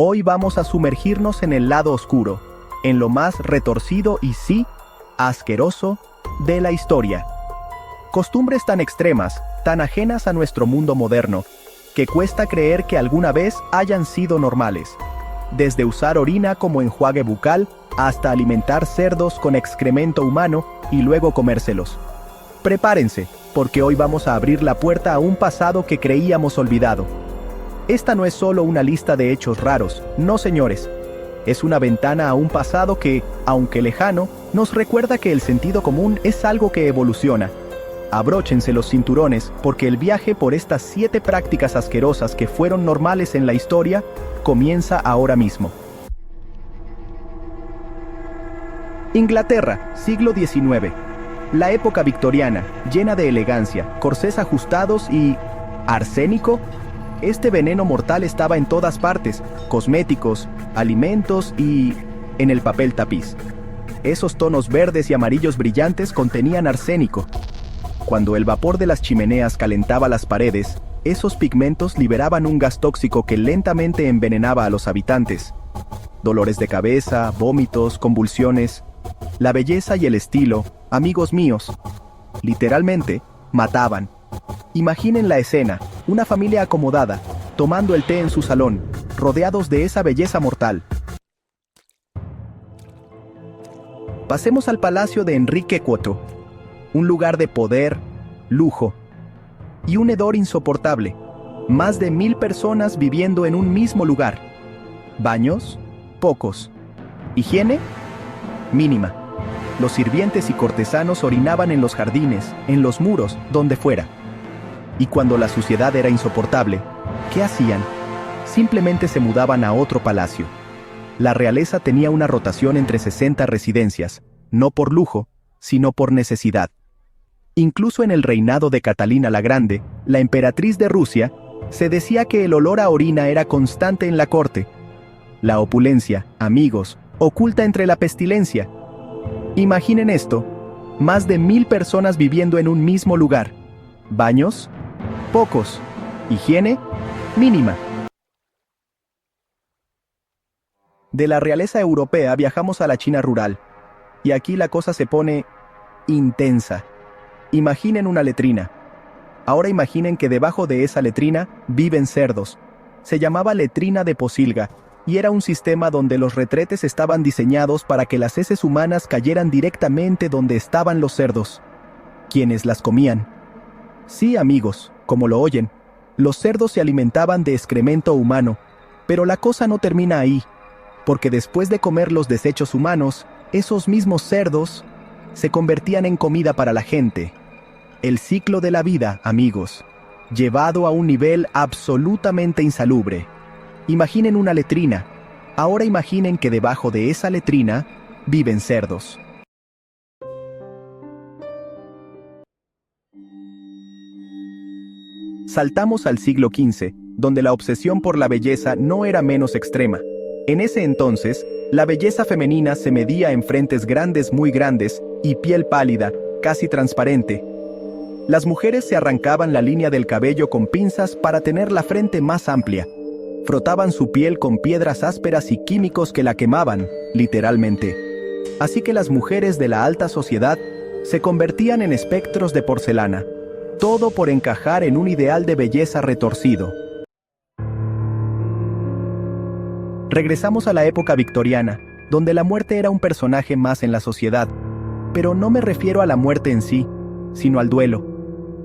Hoy vamos a sumergirnos en el lado oscuro, en lo más retorcido y sí, asqueroso de la historia. Costumbres tan extremas, tan ajenas a nuestro mundo moderno, que cuesta creer que alguna vez hayan sido normales. Desde usar orina como enjuague bucal hasta alimentar cerdos con excremento humano y luego comérselos. Prepárense, porque hoy vamos a abrir la puerta a un pasado que creíamos olvidado. Esta no es solo una lista de hechos raros, no señores. Es una ventana a un pasado que, aunque lejano, nos recuerda que el sentido común es algo que evoluciona. Abróchense los cinturones, porque el viaje por estas 7 prácticas asquerosas que fueron normales en la historia, comienza ahora mismo. Inglaterra, siglo XIX. La época victoriana, llena de elegancia, corsés ajustados y... ¿arsénico? Este veneno mortal estaba en todas partes, cosméticos, alimentos y... en el papel tapiz. Esos tonos verdes y amarillos brillantes contenían arsénico. Cuando el vapor de las chimeneas calentaba las paredes, esos pigmentos liberaban un gas tóxico que lentamente envenenaba a los habitantes. Dolores de cabeza, vómitos, convulsiones. La belleza y el estilo, amigos míos, literalmente, mataban. Imaginen la escena, una familia acomodada, tomando el té en su salón, rodeados de esa belleza mortal. Pasemos al palacio de Enrique IV, un lugar de poder, lujo y un hedor insoportable. Más de 1000 personas viviendo en un mismo lugar. Baños, pocos. Higiene, mínima. Los sirvientes y cortesanos orinaban en los jardines, en los muros, donde fuera. Y cuando la suciedad era insoportable, ¿qué hacían? Simplemente se mudaban a otro palacio. La realeza tenía una rotación entre 60 residencias, no por lujo, sino por necesidad. Incluso en el reinado de Catalina la Grande, la emperatriz de Rusia, se decía que el olor a orina era constante en la corte. La opulencia, amigos, oculta entre la pestilencia. Imaginen esto, más de 1000 personas viviendo en un mismo lugar. Baños, pocos. Higiene, mínima. De la realeza europea viajamos a la China rural, y aquí la cosa se pone intensa. Imaginen una letrina. Ahora imaginen que debajo de esa letrina viven cerdos. Se llamaba letrina de pocilga, y era un sistema donde los retretes estaban diseñados para que las heces humanas cayeran directamente donde estaban los cerdos. Quienes las comían. Sí, amigos, como lo oyen, los cerdos se alimentaban de excremento humano, pero la cosa no termina ahí, porque después de comer los desechos humanos, esos mismos cerdos se convertían en comida para la gente. El ciclo de la vida, amigos, llevado a un nivel absolutamente insalubre. Imaginen una letrina. Ahora imaginen que debajo de esa letrina viven cerdos. Saltamos al siglo XV, donde la obsesión por la belleza no era menos extrema. En ese entonces, la belleza femenina se medía en frentes grandes, muy grandes, y piel pálida, casi transparente. Las mujeres se arrancaban la línea del cabello con pinzas para tener la frente más amplia. Frotaban su piel con piedras ásperas y químicos que la quemaban, literalmente. Así que las mujeres de la alta sociedad se convertían en espectros de porcelana. Todo por encajar en un ideal de belleza retorcido. Regresamos a la época victoriana, donde la muerte era un personaje más en la sociedad. Pero no me refiero a la muerte en sí, sino al duelo.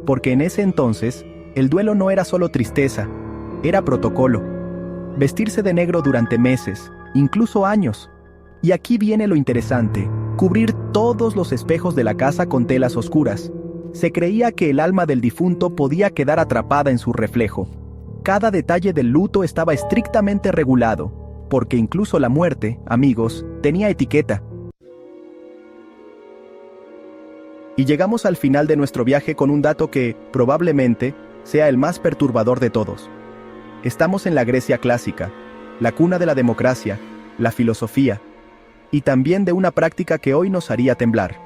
Porque en ese entonces, el duelo no era solo tristeza, era protocolo. Vestirse de negro durante meses, incluso años. Y aquí viene lo interesante, cubrir todos los espejos de la casa con telas oscuras. Se creía que el alma del difunto podía quedar atrapada en su reflejo. Cada detalle del luto estaba estrictamente regulado, porque incluso la muerte, amigos, tenía etiqueta. Y llegamos al final de nuestro viaje con un dato que, probablemente, sea el más perturbador de todos. Estamos en la Grecia clásica, la cuna de la democracia, la filosofía, y también de una práctica que hoy nos haría temblar.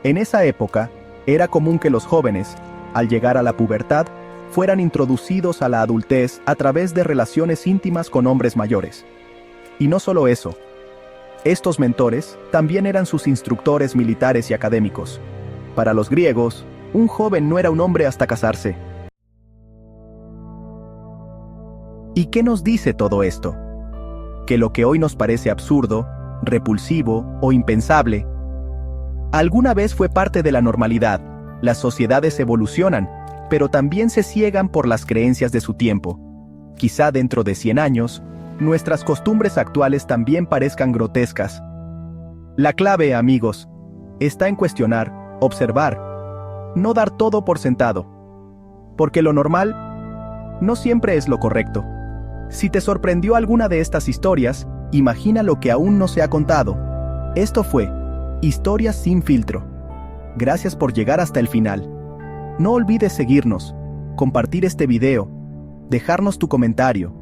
En esa época, era común que los jóvenes, al llegar a la pubertad, fueran introducidos a la adultez a través de relaciones íntimas con hombres mayores. Y no solo eso, estos mentores también eran sus instructores militares y académicos. Para los griegos, un joven no era un hombre hasta casarse. ¿Y qué nos dice todo esto? Que lo que hoy nos parece absurdo, repulsivo o impensable, alguna vez fue parte de la normalidad. Las sociedades evolucionan, pero también se ciegan por las creencias de su tiempo. Quizá dentro de 100 años, nuestras costumbres actuales también parezcan grotescas. La clave, amigos, está en cuestionar, observar, no dar todo por sentado. Porque lo normal no siempre es lo correcto. Si te sorprendió alguna de estas historias, imagina lo que aún no se ha contado. Esto fue Historias sin filtro. Gracias por llegar hasta el final. No olvides seguirnos, compartir este video, dejarnos tu comentario,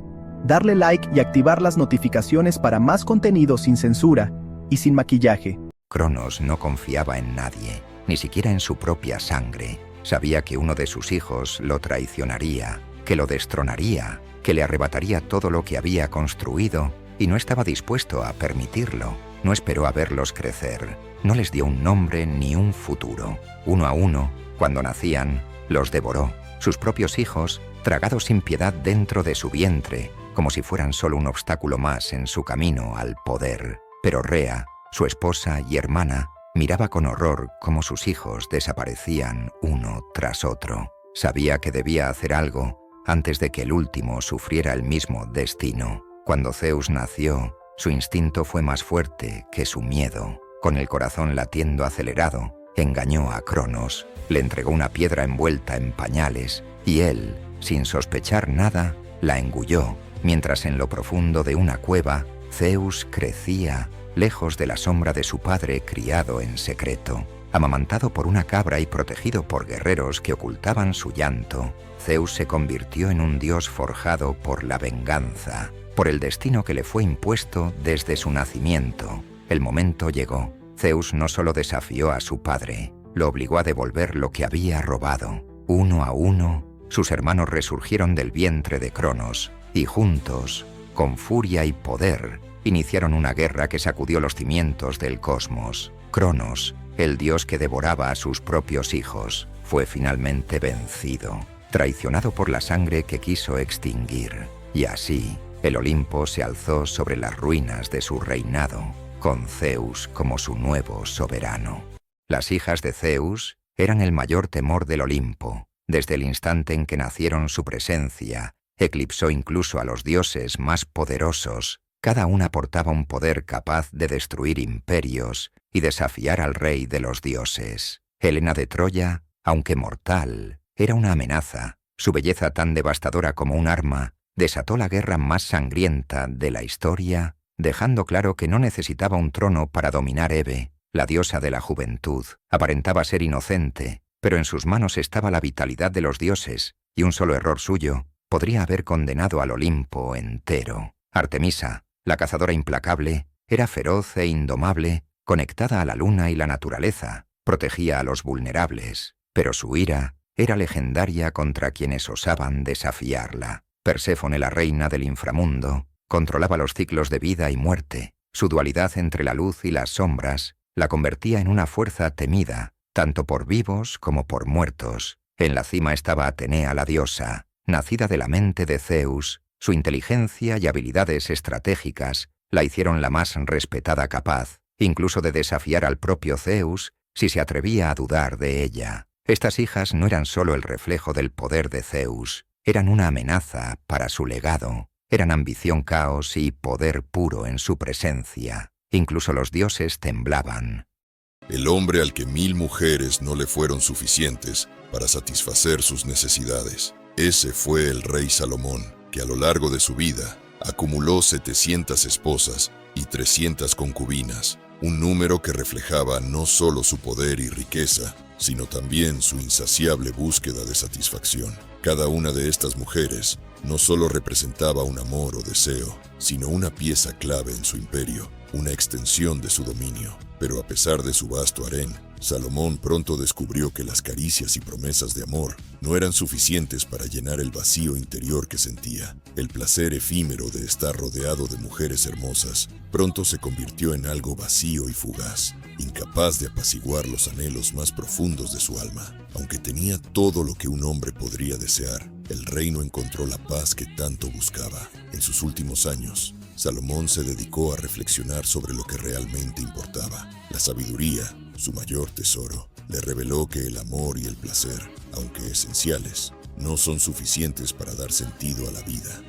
darle like y activar las notificaciones para más contenido sin censura y sin maquillaje. Cronos no confiaba en nadie, ni siquiera en su propia sangre. Sabía que uno de sus hijos lo traicionaría, que lo destronaría, que le arrebataría todo lo que había construido, y no estaba dispuesto a permitirlo. No esperó a verlos crecer, no les dio un nombre ni un futuro. Uno a uno, cuando nacían, los devoró, sus propios hijos, tragados sin piedad dentro de su vientre, como si fueran solo un obstáculo más en su camino al poder. Pero Rea, su esposa y hermana, miraba con horror cómo sus hijos desaparecían uno tras otro. Sabía que debía hacer algo antes de que el último sufriera el mismo destino. Cuando Zeus nació, su instinto fue más fuerte que su miedo. Con el corazón latiendo acelerado, engañó a Cronos, le entregó una piedra envuelta en pañales, y él, sin sospechar nada, la engulló, mientras en lo profundo de una cueva, Zeus crecía, lejos de la sombra de su padre criado en secreto. Amamantado por una cabra y protegido por guerreros que ocultaban su llanto, Zeus se convirtió en un dios forjado por la venganza, por el destino que le fue impuesto desde su nacimiento. El momento llegó. Zeus no solo desafió a su padre, lo obligó a devolver lo que había robado. Uno a uno, sus hermanos resurgieron del vientre de Cronos, y juntos, con furia y poder, iniciaron una guerra que sacudió los cimientos del cosmos. Cronos, el dios que devoraba a sus propios hijos, fue finalmente vencido, traicionado por la sangre que quiso extinguir. Y así, el Olimpo se alzó sobre las ruinas de su reinado, con Zeus como su nuevo soberano. Las hijas de Zeus eran el mayor temor del Olimpo. Desde el instante en que nacieron, su presencia eclipsó incluso a los dioses más poderosos. Cada una portaba un poder capaz de destruir imperios y desafiar al rey de los dioses. Helena de Troya, aunque mortal, era una amenaza. Su belleza, tan devastadora como un arma, desató la guerra más sangrienta de la historia, dejando claro que no necesitaba un trono para dominar Hebe, la diosa de la juventud. Aparentaba ser inocente, pero en sus manos estaba la vitalidad de los dioses, y un solo error suyo podría haber condenado al Olimpo entero. Artemisa, la cazadora implacable, era feroz e indomable, conectada a la luna y la naturaleza, protegía a los vulnerables, pero su ira era legendaria contra quienes osaban desafiarla. Perséfone, la reina del inframundo, controlaba los ciclos de vida y muerte. Su dualidad entre la luz y las sombras la convertía en una fuerza temida, tanto por vivos como por muertos. En la cima estaba Atenea, la diosa, nacida de la mente de Zeus. Su inteligencia y habilidades estratégicas la hicieron la más respetada, capaz incluso de desafiar al propio Zeus si se atrevía a dudar de ella. Estas hijas no eran solo el reflejo del poder de Zeus, eran una amenaza para su legado. Eran ambición, caos y poder puro en su presencia. Incluso los dioses temblaban. El hombre al que 1000 mujeres no le fueron suficientes para satisfacer sus necesidades. Ese fue el rey Salomón, que a lo largo de su vida acumuló 700 esposas y 300 concubinas, un número que reflejaba no solo su poder y riqueza, sino también su insaciable búsqueda de satisfacción. Cada una de estas mujeres no solo representaba un amor o deseo, sino una pieza clave en su imperio, una extensión de su dominio. Pero a pesar de su vasto harén, Salomón pronto descubrió que las caricias y promesas de amor no eran suficientes para llenar el vacío interior que sentía. El placer efímero de estar rodeado de mujeres hermosas pronto se convirtió en algo vacío y fugaz, incapaz de apaciguar los anhelos más profundos de su alma. Aunque tenía todo lo que un hombre podría desear, el rey no encontró la paz que tanto buscaba. En sus últimos años, Salomón se dedicó a reflexionar sobre lo que realmente importaba. La sabiduría, su mayor tesoro, le reveló que el amor y el placer, aunque esenciales, no son suficientes para dar sentido a la vida.